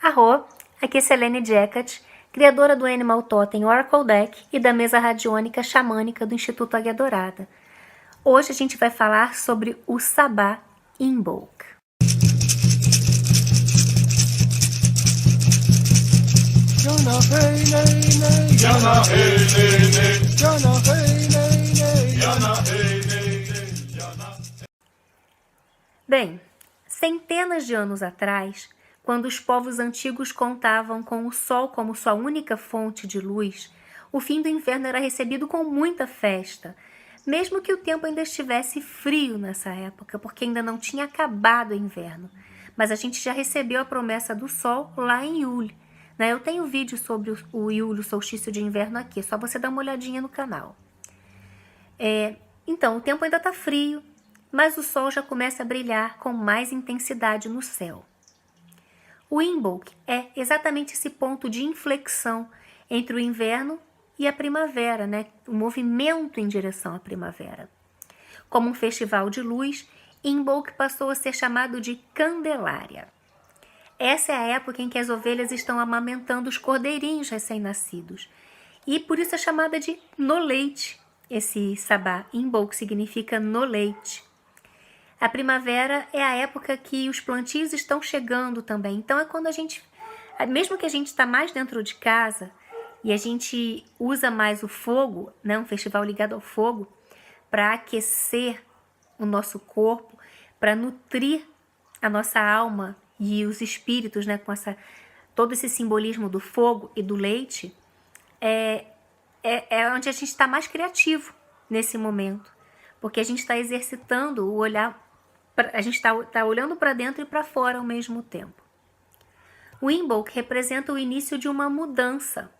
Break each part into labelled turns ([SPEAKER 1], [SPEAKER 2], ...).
[SPEAKER 1] Arro, aqui é Selene Jacket, criadora do Animal Totem Oracle Deck e da mesa radiônica xamânica do Instituto Águia Dourada. Hoje a gente vai falar sobre o Sabá Imbolc. Bem, centenas de anos atrás, quando os povos antigos contavam com o sol como sua única fonte de luz, o fim do inverno era recebido com muita festa, mesmo que o tempo ainda estivesse frio nessa época, porque ainda não tinha acabado o inverno. Mas a gente já recebeu a promessa do sol lá em Yule. Eu tenho vídeo sobre o Yule, o solstício de inverno aqui, é só você dar uma olhadinha no canal. Então, o tempo ainda está frio, mas o sol já começa a brilhar com mais intensidade no céu. O Imbolc é exatamente esse ponto de inflexão entre o inverno e a primavera, o movimento em direção à primavera. Como um festival de luz, Imbolc passou a ser chamado de Candelária. Essa é a época em que as ovelhas estão amamentando os cordeirinhos recém-nascidos, e por isso é chamada de no leite. Esse Sabá Imbolc significa no leite. A primavera é a época que os plantios estão chegando também. Então é quando a gente, mesmo que a gente está mais dentro de casa e a gente usa mais o fogo, um festival ligado ao fogo, para aquecer o nosso corpo, para nutrir a nossa alma e os espíritos, com todo esse simbolismo do fogo e do leite, é onde a gente está mais criativo nesse momento, porque a gente está exercitando o olhar, a gente está olhando para dentro e para fora ao mesmo tempo. O Imbolc representa o início de uma mudança.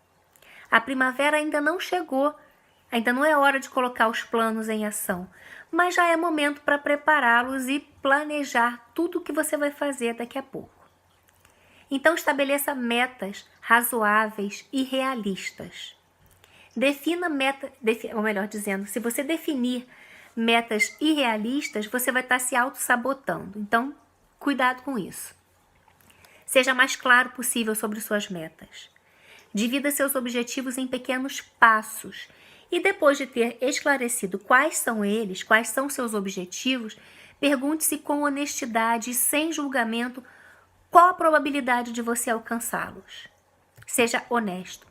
[SPEAKER 1] A primavera ainda não chegou, ainda não é hora de colocar os planos em ação, mas já é momento para prepará-los e planejar tudo o que você vai fazer daqui a pouco. Então estabeleça metas razoáveis e realistas. Defina meta, ou melhor dizendo, se você definir metas irrealistas, você vai estar se auto-sabotando. Então, cuidado com isso. Seja mais claro possível sobre suas metas. Divida seus objetivos em pequenos passos. E depois de ter esclarecido quais são eles, quais são seus objetivos, pergunte-se com honestidade e sem julgamento qual a probabilidade de você alcançá-los. Seja honesto.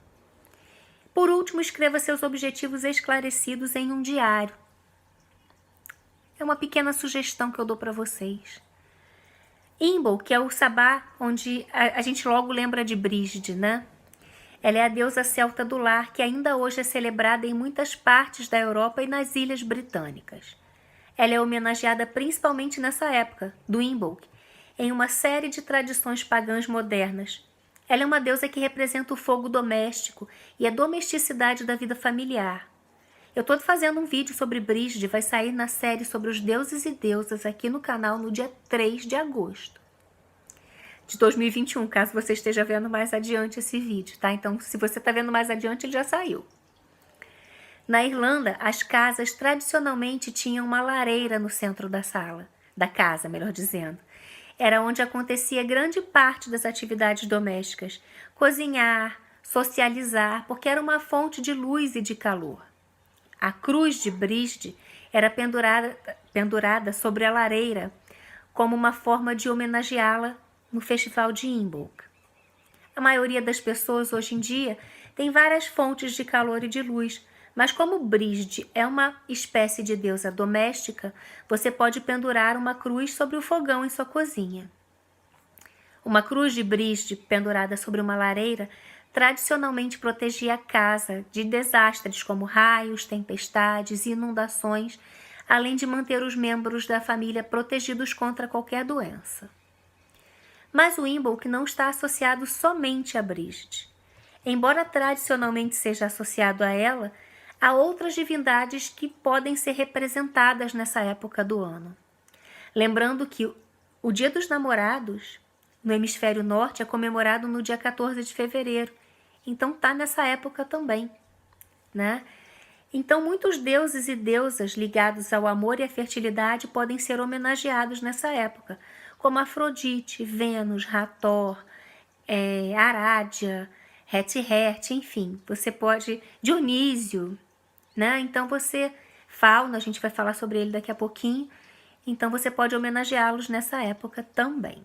[SPEAKER 1] Por último, escreva seus objetivos esclarecidos em um diário. É uma pequena sugestão que eu dou para vocês. Imbolc, que é o Sabá, onde a gente logo lembra de Brígide, Ela é a deusa celta do lar, que ainda hoje é celebrada em muitas partes da Europa e nas Ilhas Britânicas. Ela é homenageada principalmente nessa época, do Imbolc, em uma série de tradições pagãs modernas. Ela é uma deusa que representa o fogo doméstico e a domesticidade da vida familiar. Eu estou fazendo um vídeo sobre Brígide, vai sair na série sobre os deuses e deusas aqui no canal no dia 3 de agosto de 2021, caso você esteja vendo mais adiante esse vídeo, Então, se você está vendo mais adiante, ele já saiu. Na Irlanda, as casas tradicionalmente tinham uma lareira no centro da casa, melhor dizendo. Era onde acontecia grande parte das atividades domésticas, cozinhar, socializar, porque era uma fonte de luz e de calor. A cruz de Brígide era pendurada sobre a lareira como uma forma de homenageá-la no festival de Imbolc. A maioria das pessoas hoje em dia tem várias fontes de calor e de luz, mas como Brígide é uma espécie de deusa doméstica, você pode pendurar uma cruz sobre o fogão em sua cozinha. Uma cruz de Brígide pendurada sobre uma lareira tradicionalmente protegia a casa de desastres como raios, tempestades e inundações, além de manter os membros da família protegidos contra qualquer doença. Mas o Imbolc não está associado somente a Brígide. Embora tradicionalmente seja associado a ela, há outras divindades que podem ser representadas nessa época do ano. Lembrando que o Dia dos Namorados, no hemisfério norte, é comemorado no dia 14 de fevereiro. Então está nessa época também, Então muitos deuses e deusas ligados ao amor e à fertilidade podem ser homenageados nessa época, como Afrodite, Vênus, Hathor, Arádia, Het, enfim, você pode, Dionísio, né? Então Fauno, a gente vai falar sobre ele daqui a pouquinho, então você pode homenageá-los nessa época também.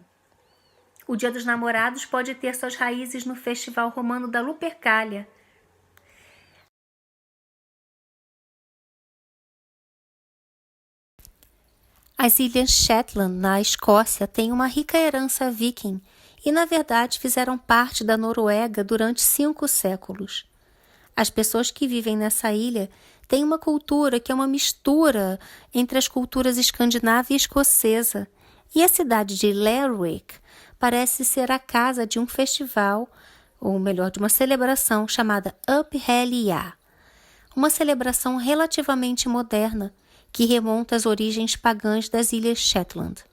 [SPEAKER 1] O Dia dos Namorados pode ter suas raízes no Festival Romano da Lupercalia. As Ilhas Shetland, na Escócia, têm uma rica herança viking e, na verdade, fizeram parte da Noruega durante 5 séculos. As pessoas que vivem nessa ilha têm uma cultura que é uma mistura entre as culturas escandinava e escocesa, e a cidade de Lerwick parece ser a casa de um festival, ou melhor, de uma celebração chamada Up Hellier, uma celebração relativamente moderna que remonta às origens pagãs das Ilhas Shetland.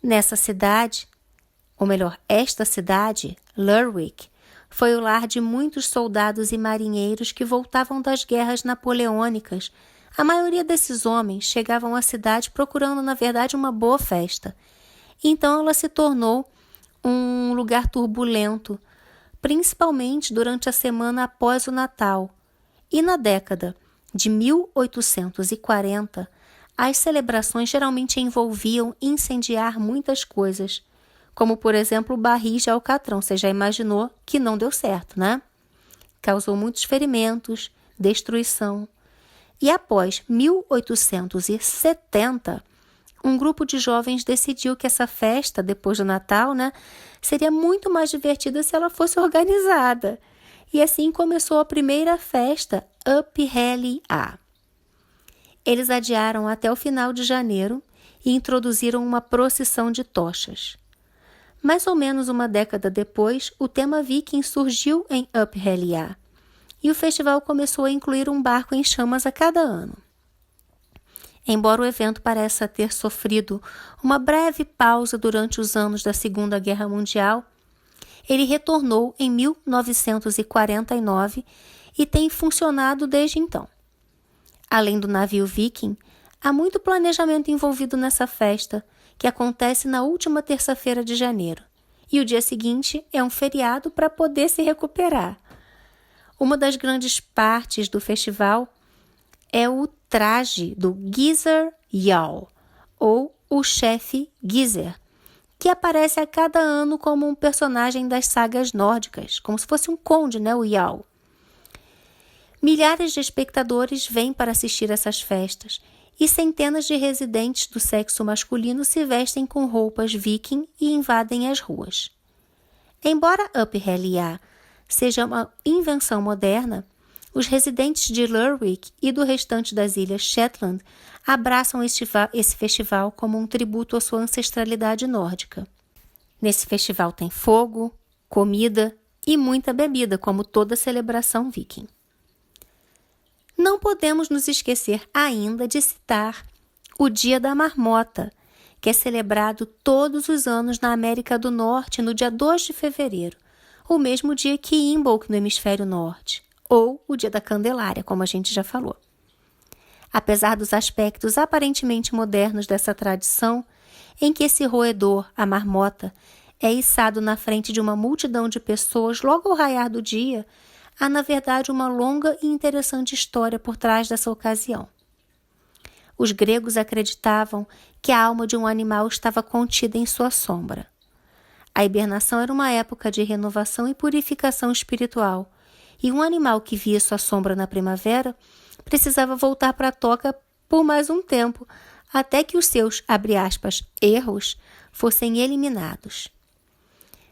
[SPEAKER 1] Nessa cidade, ou melhor, esta cidade, Lerwick, foi o lar de muitos soldados e marinheiros que voltavam das guerras napoleônicas. A maioria desses homens chegavam à cidade procurando, na verdade, uma boa festa. Então ela se tornou um lugar turbulento, principalmente durante a semana após o Natal. E na década de 1840, as celebrações geralmente envolviam incendiar muitas coisas, como, por exemplo, o barris de alcatrão. Você já imaginou que não deu certo, né? Causou muitos ferimentos, destruição. E após 1870, um grupo de jovens decidiu que essa festa, depois do Natal, né, seria muito mais divertida se ela fosse organizada. E assim começou a primeira festa Up Hellier. Eles adiaram até o final de janeiro e introduziram uma procissão de tochas. Mais ou menos uma década depois, o tema viking surgiu em Up Hellier e o festival começou a incluir um barco em chamas a cada ano. Embora o evento pareça ter sofrido uma breve pausa durante os anos da Segunda Guerra Mundial, ele retornou em 1949 e tem funcionado desde então. Além do navio viking, há muito planejamento envolvido nessa festa, que acontece na última terça-feira de janeiro, e o dia seguinte é um feriado para poder se recuperar. Uma das grandes partes do festival é o traje do Gizur Jarl, ou o chefe Gizur, que aparece a cada ano como um personagem das sagas nórdicas, como se fosse um conde, né, o Jarl. Milhares de espectadores vêm para assistir essas festas, e centenas de residentes do sexo masculino se vestem com roupas viking e invadem as ruas. Embora Up Hellier seja uma invenção moderna, os residentes de Lerwick e do restante das ilhas Shetland abraçam esse festival como um tributo à sua ancestralidade nórdica. Nesse festival tem fogo, comida e muita bebida, como toda celebração viking. Não podemos nos esquecer ainda de citar o Dia da Marmota, que é celebrado todos os anos na América do Norte no dia 2 de fevereiro, o mesmo dia que Imbolc no hemisfério norte, ou o Dia da Candelária, como a gente já falou. Apesar dos aspectos aparentemente modernos dessa tradição, em que esse roedor, a marmota, é içado na frente de uma multidão de pessoas logo ao raiar do dia, há, na verdade, uma longa e interessante história por trás dessa ocasião. Os gregos acreditavam que a alma de um animal estava contida em sua sombra. A hibernação era uma época de renovação e purificação espiritual, e um animal que via sua sombra na primavera precisava voltar para a toca por mais um tempo, até que os seus, abre aspas, erros fossem eliminados.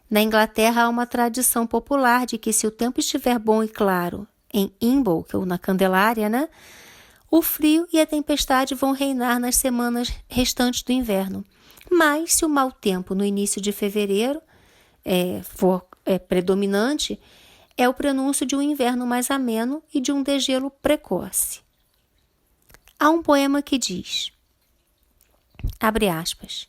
[SPEAKER 1] Na Inglaterra há uma tradição popular de que se o tempo estiver bom e claro em Imbolc, ou na Candelária, né, o frio e a tempestade vão reinar nas semanas restantes do inverno. Mas se o mau tempo no início de fevereiro for predominante, é o prenúncio de um inverno mais ameno e de um degelo precoce. Há um poema que diz, abre aspas,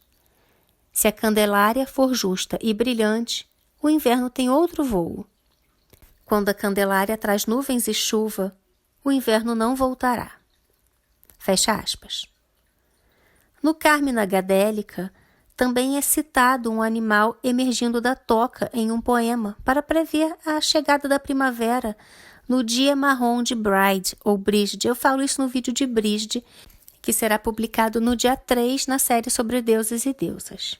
[SPEAKER 1] se a Candelária for justa e brilhante, o inverno tem outro voo. Quando a Candelária traz nuvens e chuva, o inverno não voltará. Fecha aspas. No Carmina Gadélica, também é citado um animal emergindo da toca em um poema para prever a chegada da primavera no dia marrom de Bride ou Brígide. Eu falo isso no vídeo de Brígide, que será publicado no dia 3 na série sobre deuses e deusas.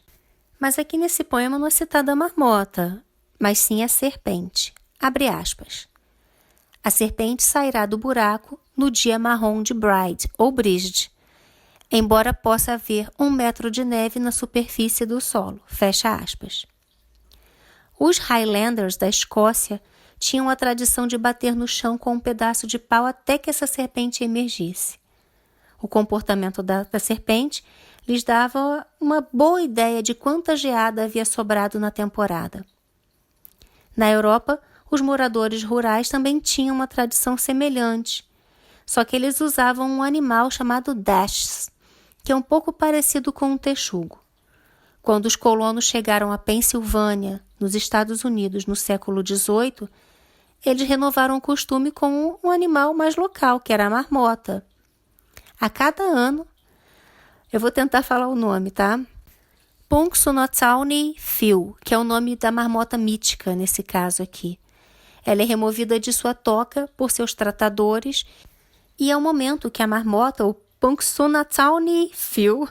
[SPEAKER 1] Mas aqui nesse poema não é citada a marmota, mas sim a serpente. Abre aspas. A serpente sairá do buraco no dia marrom de Bride ou Brígide, embora possa haver 1 metro de neve na superfície do solo. Fecha aspas. Os Highlanders da Escócia tinham a tradição de bater no chão com um pedaço de pau até que essa serpente emergisse. O comportamento da serpente lhes dava uma boa ideia de quanta geada havia sobrado na temporada. Na Europa, os moradores rurais também tinham uma tradição semelhante, só que eles usavam um animal chamado dashes, que é um pouco parecido com um texugo. Quando os colonos chegaram à Pensilvânia, nos Estados Unidos, no século XVIII, eles renovaram o costume com um animal mais local, que era a marmota. A cada ano, eu vou tentar falar o nome, tá? Punxsutawney Phil, que é o nome da marmota mítica nesse caso aqui. Ela é removida de sua toca por seus tratadores e é o momento que a marmota, o Punxsutawney Phil,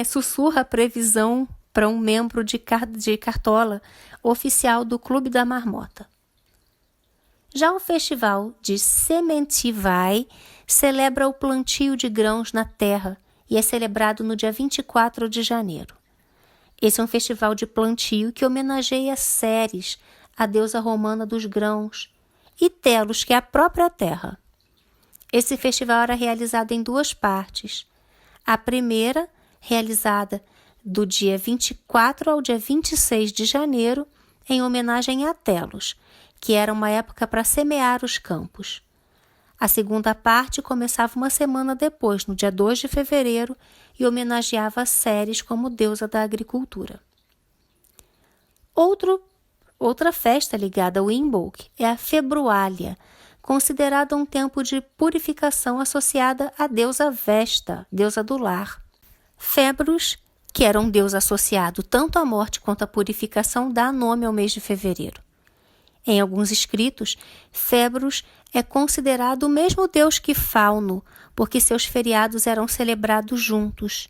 [SPEAKER 1] sussurra a previsão para um membro de cartola oficial do Clube da Marmota. Já o festival de Sementivai celebra o plantio de grãos na terra e é celebrado no dia 24 de janeiro. Esse é um festival de plantio que homenageia Ceres, a deusa romana dos grãos, e Telos, que é a própria terra. Esse festival era realizado em 2 partes. A primeira, realizada do dia 24 ao dia 26 de janeiro, em homenagem a Telos, que era uma época para semear os campos. A segunda parte começava uma semana depois, no dia 2 de fevereiro, e homenageava Ceres como deusa da agricultura. Outra festa ligada ao Imbolc é a Februália, considerada um tempo de purificação associada à deusa Vesta, deusa do lar. Febros, que era um deus associado tanto à morte quanto à purificação, dá nome ao mês de fevereiro. Em alguns escritos, Febros é considerado o mesmo deus que Fauno, porque seus feriados eram celebrados juntos.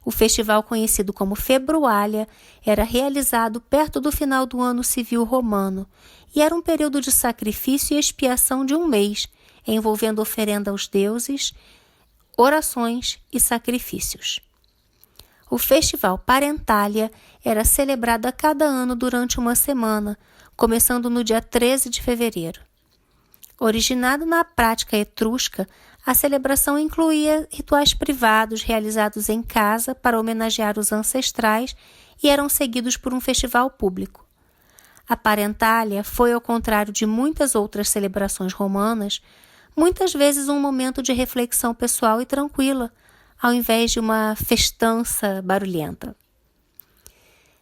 [SPEAKER 1] O festival conhecido como Februália era realizado perto do final do ano civil romano e era um período de sacrifício e expiação de 1 mês, envolvendo oferenda aos deuses, orações e sacrifícios. O festival Parentalia era celebrado a cada ano durante uma semana, começando no dia 13 de fevereiro. Originado na prática etrusca, a celebração incluía rituais privados realizados em casa para homenagear os ancestrais e eram seguidos por um festival público. A Parentalia foi, ao contrário de muitas outras celebrações romanas, muitas vezes um momento de reflexão pessoal e tranquila, ao invés de uma festança barulhenta.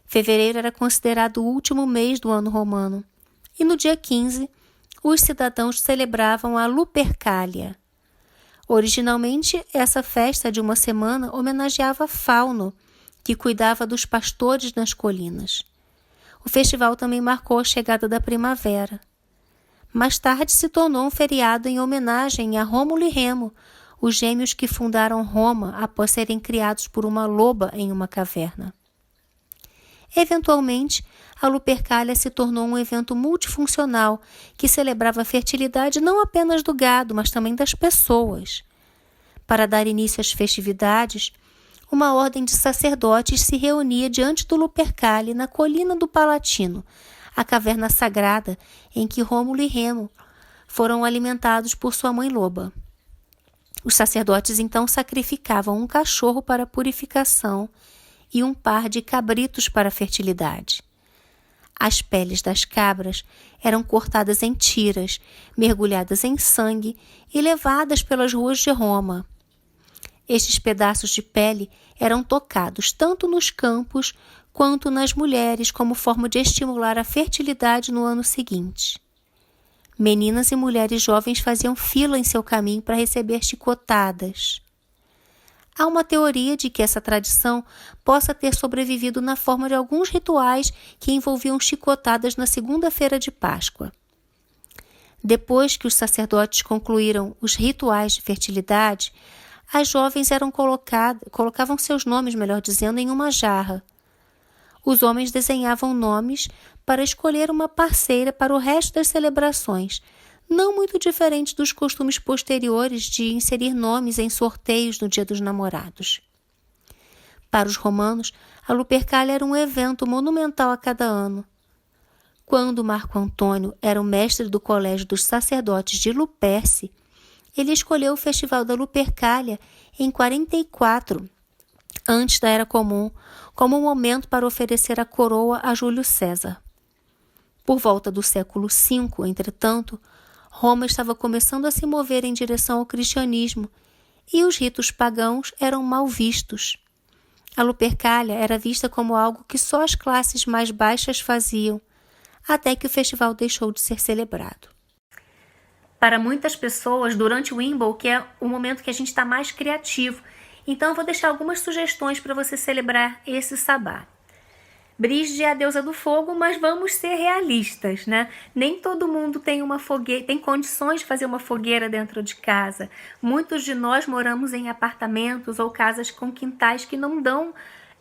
[SPEAKER 1] Fevereiro era considerado o último mês do ano romano, e no dia 15, os cidadãos celebravam a Lupercalia. Originalmente, essa festa de uma semana homenageava Fauno, que cuidava dos pastores nas colinas. O festival também marcou a chegada da primavera. Mais tarde se tornou um feriado em homenagem a Rômulo e Remo, os gêmeos que fundaram Roma após serem criados por uma loba em uma caverna. Eventualmente, a Lupercalia se tornou um evento multifuncional que celebrava a fertilidade não apenas do gado, mas também das pessoas. Para dar início às festividades, uma ordem de sacerdotes se reunia diante do Lupercalia na colina do Palatino, a caverna sagrada em que Rômulo e Remo foram alimentados por sua mãe loba. Os sacerdotes então sacrificavam um cachorro para a purificação e um par de cabritos para a fertilidade. As peles das cabras eram cortadas em tiras, mergulhadas em sangue e levadas pelas ruas de Roma. Estes pedaços de pele eram tocados tanto nos campos quanto nas mulheres como forma de estimular a fertilidade no ano seguinte. Meninas e mulheres jovens faziam fila em seu caminho para receber chicotadas. Há uma teoria de que essa tradição possa ter sobrevivido na forma de alguns rituais que envolviam chicotadas na segunda-feira de Páscoa. Depois que os sacerdotes concluíram os rituais de fertilidade, as jovens colocavam seus nomes, melhor dizendo, em uma jarra. Os homens desenhavam nomes para escolher uma parceira para o resto das celebrações, não muito diferente dos costumes posteriores de inserir nomes em sorteios no Dia dos Namorados. Para os romanos, a Lupercalia era um evento monumental a cada ano. Quando Marco Antônio era o mestre do colégio dos sacerdotes de Luperce, ele escolheu o Festival da Lupercalia em 44, antes da Era Comum, como um momento para oferecer a coroa a Júlio César. Por volta do século V, entretanto, Roma estava começando a se mover em direção ao cristianismo e os ritos pagãos eram mal vistos. A Lupercalia era vista como algo que só as classes mais baixas faziam, até que o festival deixou de ser celebrado. Para muitas pessoas, durante o Imbolc é o momento que a gente está mais criativo. Então, eu vou deixar algumas sugestões para você celebrar esse sabá. Brígide é a deusa do fogo, mas vamos ser realistas, né? Nem todo mundo tem tem condições de fazer uma fogueira dentro de casa. Muitos de nós moramos em apartamentos ou casas com quintais que não dão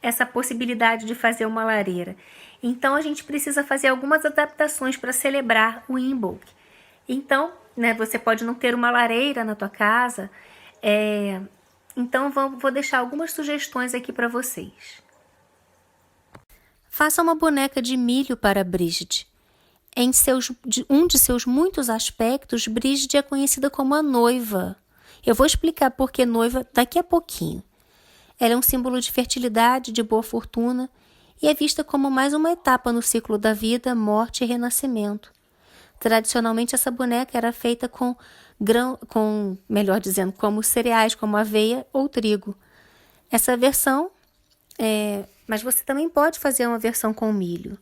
[SPEAKER 1] essa possibilidade de fazer uma lareira. Então, a gente precisa fazer algumas adaptações para celebrar o Imbolc. Então, né, você pode não ter uma lareira na tua casa, então vou deixar algumas sugestões aqui para vocês. Faça uma boneca de milho para Brígide. Em um de seus muitos aspectos, Brígide é conhecida como a noiva. Eu vou explicar por que noiva daqui a pouquinho. Ela é um símbolo de fertilidade, de boa fortuna, e é vista como mais uma etapa no ciclo da vida, morte e renascimento. Tradicionalmente, essa boneca era feita como cereais, como aveia ou trigo. Essa versão, mas você também pode fazer uma versão com milho.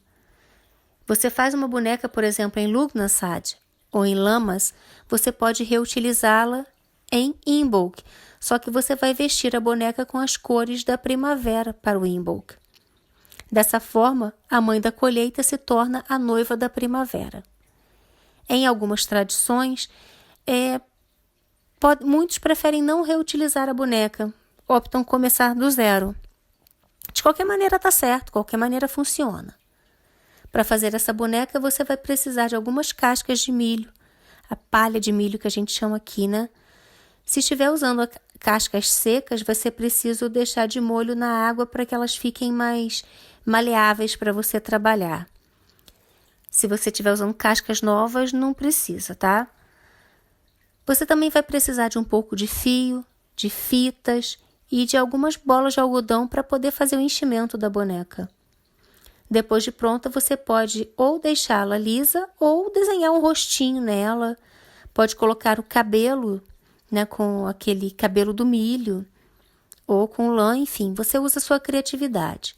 [SPEAKER 1] Você faz uma boneca, por exemplo, em Lughnasadh ou em Lamas, você pode reutilizá-la em Imbolc, só que você vai vestir a boneca com as cores da primavera para o Imbolc. Dessa forma, a mãe da colheita se torna a noiva da primavera. Em algumas tradições, muitos preferem não reutilizar a boneca, optam começar do zero. De qualquer maneira está certo, de qualquer maneira funciona. Para fazer essa boneca, você vai precisar de algumas cascas de milho, a palha de milho que a gente chama aqui, né? Se estiver usando cascas secas, vai ser preciso deixar de molho na água para que elas fiquem mais maleáveis para você trabalhar. Se você estiver usando cascas novas, não precisa, tá? Você também vai precisar de um pouco de fio, de fitas e de algumas bolas de algodão para poder fazer o enchimento da boneca. Depois de pronta, você pode ou deixá-la lisa ou desenhar um rostinho nela. Pode colocar o cabelo, né, com aquele cabelo do milho ou com lã, enfim, você usa a sua criatividade.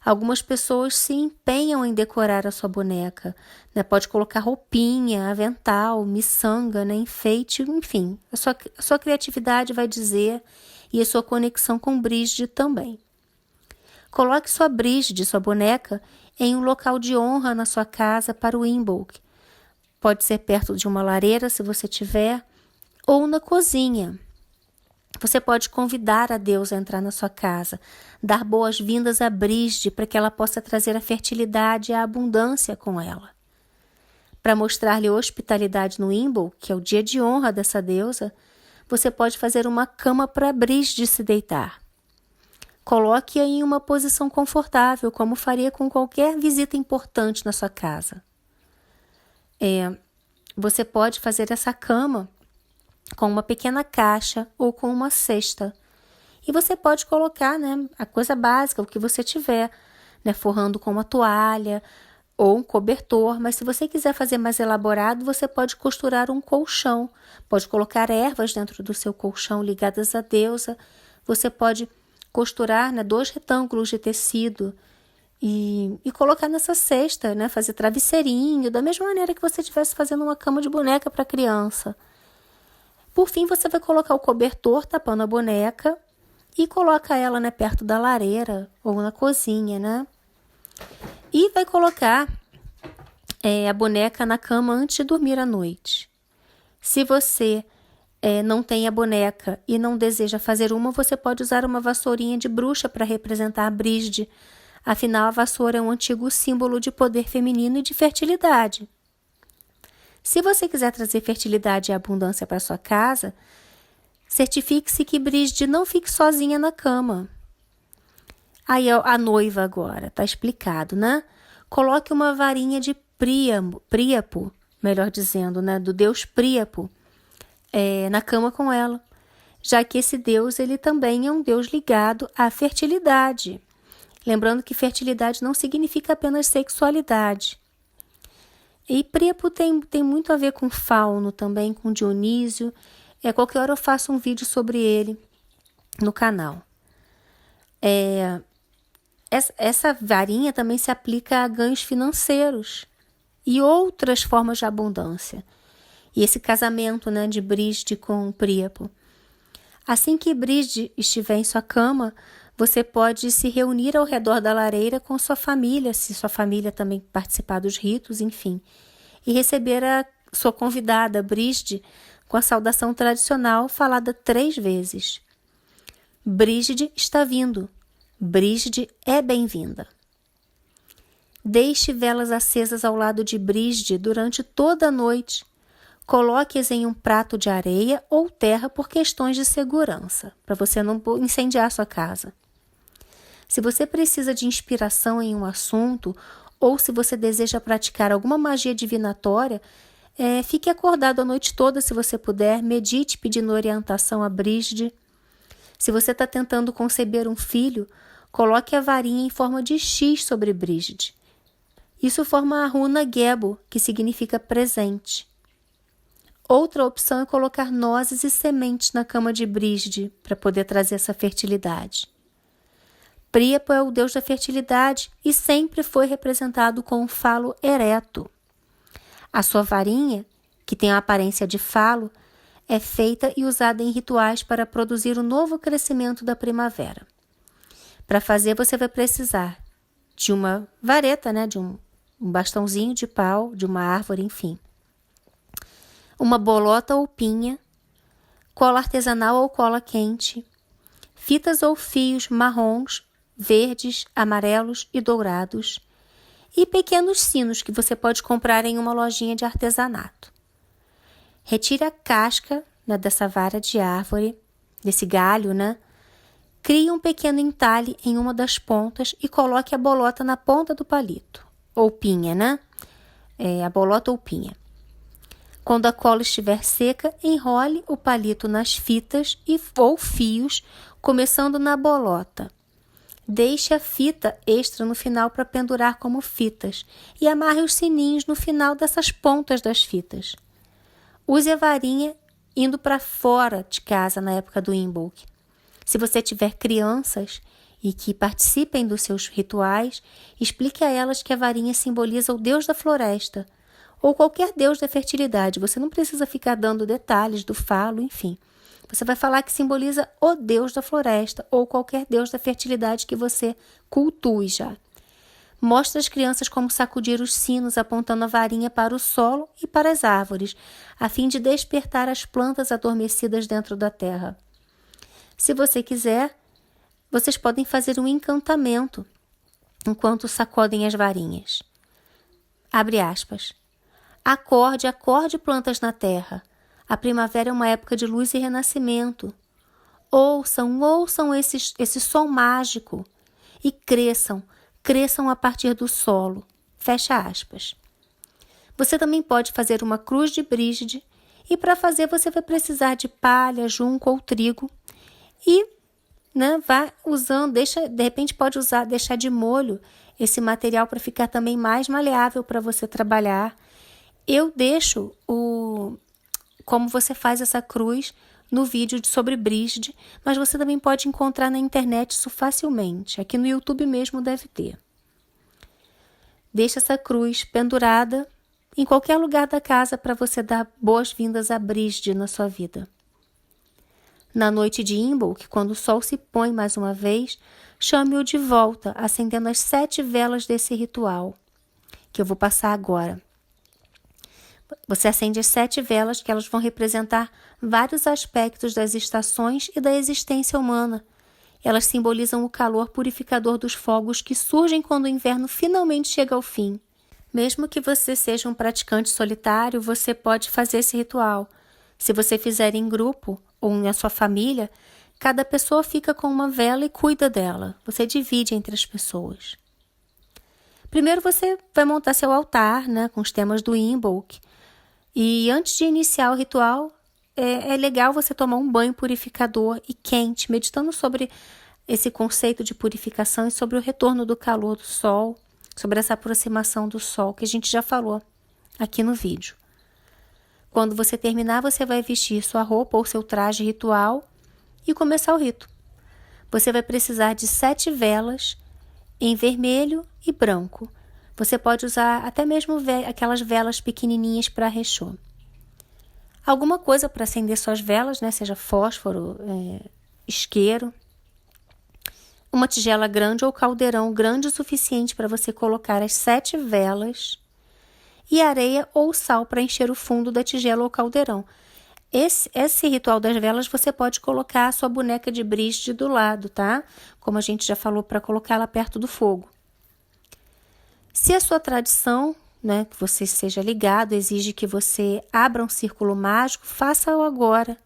[SPEAKER 1] Algumas pessoas se empenham em decorar a sua boneca, né? Pode colocar roupinha, avental, miçanga, né? Enfeite, enfim. A sua criatividade vai dizer e a sua conexão com Brígide também. Coloque sua Brígide, sua boneca, em um local de honra na sua casa para o Imbolc. Pode ser perto de uma lareira, se você tiver, ou na cozinha. Você pode convidar a deusa a entrar na sua casa, dar boas-vindas a Brígide para que ela possa trazer a fertilidade e a abundância com ela. Para mostrar-lhe hospitalidade no Imbolc, que é o dia de honra dessa deusa, você pode fazer uma cama para Brígide se deitar. Coloque-a em uma posição confortável, como faria com qualquer visita importante na sua casa. Você pode fazer essa cama com uma pequena caixa ou com uma cesta. E você pode colocar, né, a coisa básica, o que você tiver, né, forrando com uma toalha ou um cobertor. Mas se você quiser fazer mais elaborado, você pode costurar um colchão. Pode colocar ervas dentro do seu colchão ligadas à deusa. Você pode costurar, né, 2 retângulos de tecido e colocar nessa cesta, né, fazer travesseirinho, da mesma maneira que você estivesse fazendo uma cama de boneca para criança. Por fim, você vai colocar o cobertor tapando a boneca e coloca ela, né, perto da lareira ou na cozinha, né? E vai colocar a boneca na cama antes de dormir à noite. Se você não tem a boneca e não deseja fazer uma, você pode usar uma vassourinha de bruxa para representar a Brígide. Afinal, a vassoura é um antigo símbolo de poder feminino e de fertilidade. Se você quiser trazer fertilidade e abundância para sua casa, certifique-se que Brígide não fique sozinha na cama. Aí a noiva agora, tá explicado, né? Coloque uma varinha de Príapo, melhor dizendo, né? Do deus Príapo, na cama com ela, já que esse deus ele também é um deus ligado à fertilidade. Lembrando que fertilidade não significa apenas sexualidade. E Príapo tem muito a ver com Fauno também, com Dionísio. Qualquer hora eu faço um vídeo sobre ele no canal. Essa varinha também se aplica a ganhos financeiros e outras formas de abundância. E esse casamento, né, de Brígide com Príapo. Assim que Brígide estiver em sua cama, você pode se reunir ao redor da lareira com sua família, se sua família também participar dos ritos, enfim. E receber a sua convidada, Brígide, com a saudação tradicional falada 3 vezes. Brígide está vindo. Brígide é bem-vinda. Deixe velas acesas ao lado de Brígide durante toda a noite. Coloque-as em um prato de areia ou terra por questões de segurança, para você não incendiar sua casa. Se você precisa de inspiração em um assunto ou se você deseja praticar alguma magia divinatória, fique acordado a noite toda se você puder, medite pedindo orientação a Brígide. Se você está tentando conceber um filho, coloque a varinha em forma de X sobre Brígide. Isso forma a runa Gebo, que significa presente. Outra opção é colocar nozes e sementes na cama de Brígide para poder trazer essa fertilidade. Príapo é o deus da fertilidade e sempre foi representado com um falo ereto. A sua varinha, que tem a aparência de falo, é feita e usada em rituais para produzir o novo crescimento da primavera. Para fazer, você vai precisar de uma vareta, né, de um bastãozinho de pau, de uma árvore, enfim. Uma bolota ou pinha, cola artesanal ou cola quente, fitas ou fios marrons, verdes, amarelos e dourados, e pequenos sinos que você pode comprar em uma lojinha de artesanato. Retire a casca, né, dessa vara de árvore, desse galho, né? Crie um pequeno entalhe em uma das pontas e coloque a bolota na ponta do palito, ou pinha, né? A bolota ou pinha. Quando a cola estiver seca, enrole o palito nas fitas ou fios, começando na bolota. Deixe a fita extra no final para pendurar como fitas e amarre os sininhos no final dessas pontas das fitas. Use a varinha indo para fora de casa na época do Imbolc. Se você tiver crianças e que participem dos seus rituais, explique a elas que a varinha simboliza o deus da floresta ou qualquer deus da fertilidade. Você não precisa ficar dando detalhes do falo, enfim. Você vai falar que simboliza o deus da floresta ou qualquer deus da fertilidade que você cultue já. Mostre às crianças como sacudir os sinos apontando a varinha para o solo e para as árvores, a fim de despertar as plantas adormecidas dentro da terra. Se você quiser, vocês podem fazer um encantamento enquanto sacodem as varinhas. Abre aspas. Acorde plantas na terra. A primavera é uma época de luz e renascimento. Ouçam esse som mágico e cresçam a partir do solo. Fecha aspas. Você também pode fazer uma cruz de Brígide e para fazer você vai precisar de palha, junco ou trigo e vai usando, de repente pode deixar de molho esse material para ficar também mais maleável para você trabalhar. Eu deixo como você faz essa cruz no vídeo sobre Brígide, mas você também pode encontrar na internet isso facilmente. Aqui no YouTube mesmo deve ter. Deixa essa cruz pendurada em qualquer lugar da casa para você dar boas-vindas a Brígide na sua vida. Na noite de Imbolc, quando o sol se põe mais uma vez, chame-o de volta, acendendo as 7 velas desse ritual, que eu vou passar agora. Você acende as 7 velas, que elas vão representar vários aspectos das estações e da existência humana. Elas simbolizam o calor purificador dos fogos que surgem quando o inverno finalmente chega ao fim. Mesmo que você seja um praticante solitário, você pode fazer esse ritual. Se você fizer em grupo ou na sua família, cada pessoa fica com uma vela e cuida dela. Você divide entre as pessoas. Primeiro você vai montar seu altar, né, com os temas do Imbolc. E antes de iniciar o ritual, é legal você tomar um banho purificador e quente, meditando sobre esse conceito de purificação e sobre o retorno do calor do sol, sobre essa aproximação do sol, que a gente já falou aqui no vídeo. Quando você terminar, você vai vestir sua roupa ou seu traje ritual e começar o rito. Você vai precisar de 7 velas em vermelho e branco. Você pode usar até mesmo aquelas velas pequenininhas para rechô. Alguma coisa para acender suas velas, né? Seja fósforo, isqueiro. Uma tigela grande ou caldeirão grande o suficiente para você colocar as 7 velas e areia ou sal para encher o fundo da tigela ou caldeirão. Esse ritual das velas você pode colocar a sua boneca de Brigid do lado, tá? Como a gente já falou, para colocá-la perto do fogo. Se a sua tradição, né, que você seja ligado, exige que você abra um círculo mágico, faça-o agora.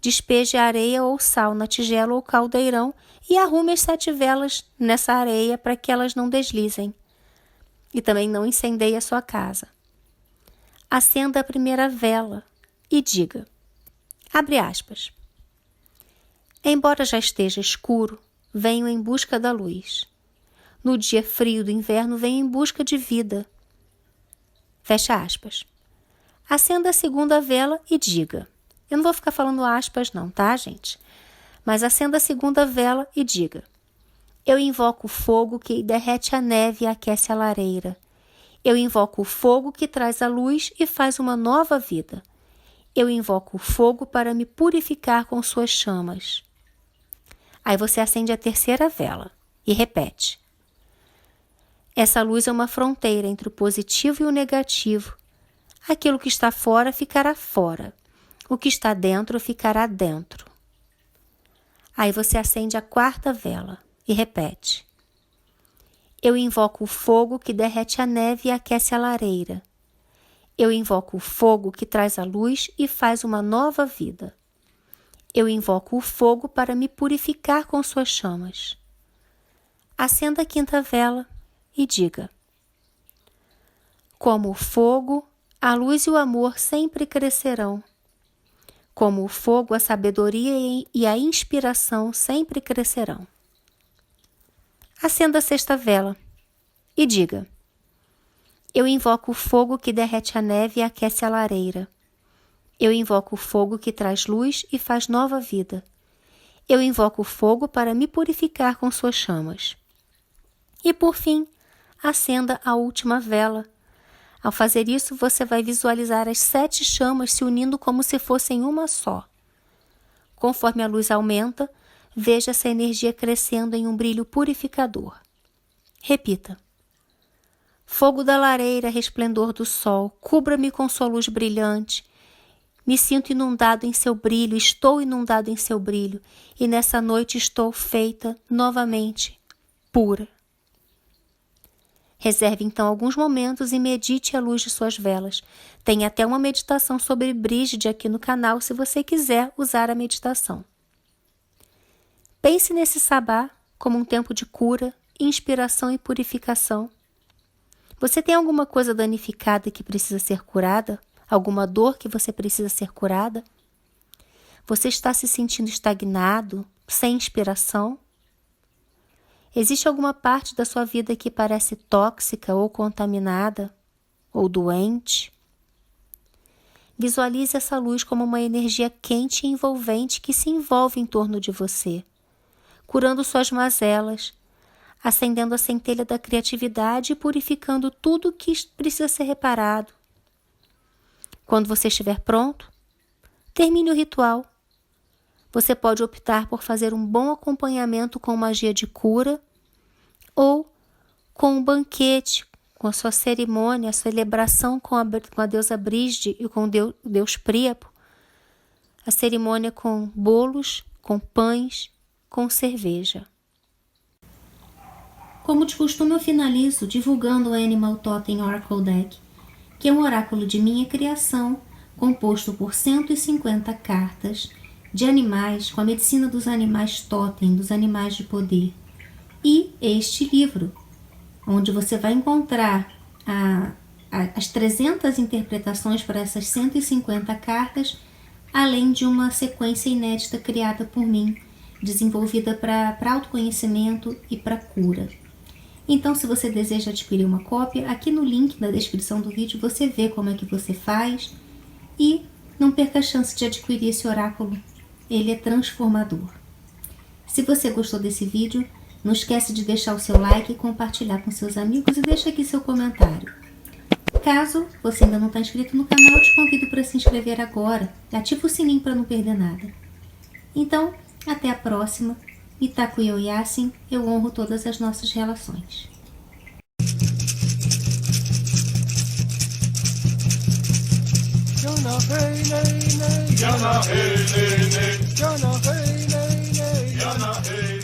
[SPEAKER 1] Despeje areia ou sal na tigela ou caldeirão e arrume as 7 velas nessa areia para que elas não deslizem. E também não incendeie a sua casa. Acenda a primeira vela e diga, abre aspas, embora já esteja escuro, venho em busca da luz. No dia frio do inverno, venho em busca de vida. Fecha aspas. Acenda a segunda vela e diga, eu não vou ficar falando aspas não, tá, gente? Mas acenda a segunda vela e diga, eu invoco o fogo que derrete a neve e aquece a lareira. Eu invoco o fogo que traz a luz e faz uma nova vida. Eu invoco o fogo para me purificar com suas chamas. Aí você acende a terceira vela e repete. Essa luz é uma fronteira entre o positivo e o negativo. Aquilo que está fora ficará fora. O que está dentro ficará dentro. Aí você acende a quarta vela e repete. Eu invoco o fogo que derrete a neve e aquece a lareira. Eu invoco o fogo que traz a luz e faz uma nova vida. Eu invoco o fogo para me purificar com suas chamas. Acenda a quinta vela e diga. Como o fogo, a luz e o amor sempre crescerão. Como o fogo, a sabedoria e a inspiração sempre crescerão. Acenda a sexta vela e diga. Eu invoco o fogo que derrete a neve e aquece a lareira. Eu invoco o fogo que traz luz e faz nova vida. Eu invoco o fogo para me purificar com suas chamas. E por fim, acenda a última vela. Ao fazer isso, você vai visualizar as 7 chamas se unindo como se fossem uma só. Conforme a luz aumenta, veja essa energia crescendo em um brilho purificador. Repita. Fogo da lareira, resplendor do sol, cubra-me com sua luz brilhante. Me sinto inundado em seu brilho, estou inundado em seu brilho, e nessa noite estou feita novamente pura. Reserve então alguns momentos e medite à luz de suas velas. Tem até uma meditação sobre Brigid aqui no canal, se você quiser usar a meditação. Pense nesse sabá como um tempo de cura, inspiração e purificação. Você tem alguma coisa danificada que precisa ser curada? Alguma dor que você precisa ser curada? Você está se sentindo estagnado, sem inspiração? Existe alguma parte da sua vida que parece tóxica ou contaminada, ou doente? Visualize essa luz como uma energia quente e envolvente que se envolve em torno de você, curando suas mazelas, acendendo a centelha da criatividade e purificando tudo que precisa ser reparado. Quando você estiver pronto, termine o ritual. Você pode optar por fazer um bom acompanhamento com magia de cura ou com um banquete, com a sua cerimônia, a celebração com a deusa Brígide e com o deus Príapo, a cerimônia com bolos, com pães, com cerveja. Como de costume, eu finalizo divulgando o Animal Totem Oracle Deck, que é um oráculo de minha criação, composto por 150 cartas de animais, com a medicina dos animais totem, dos animais de poder. E este livro, onde você vai encontrar as 300 interpretações para essas 150 cartas, além de uma sequência inédita criada por mim, desenvolvida para autoconhecimento e para cura. Então, se você deseja adquirir uma cópia, aqui no link da descrição do vídeo você vê como é que você faz e não perca a chance de adquirir esse oráculo. Ele é transformador. Se você gostou desse vídeo, não esquece de deixar o seu like e compartilhar com seus amigos e deixa aqui seu comentário. Caso você ainda não está inscrito no canal, eu te convido para se inscrever agora e ativa o sininho para não perder nada. Então, até a próxima. Mitaku Yasin, eu honro todas as nossas relações.
[SPEAKER 2] Yana hey nay nay, Yana hey nay nay, Yana hey nay nay, Yana hey.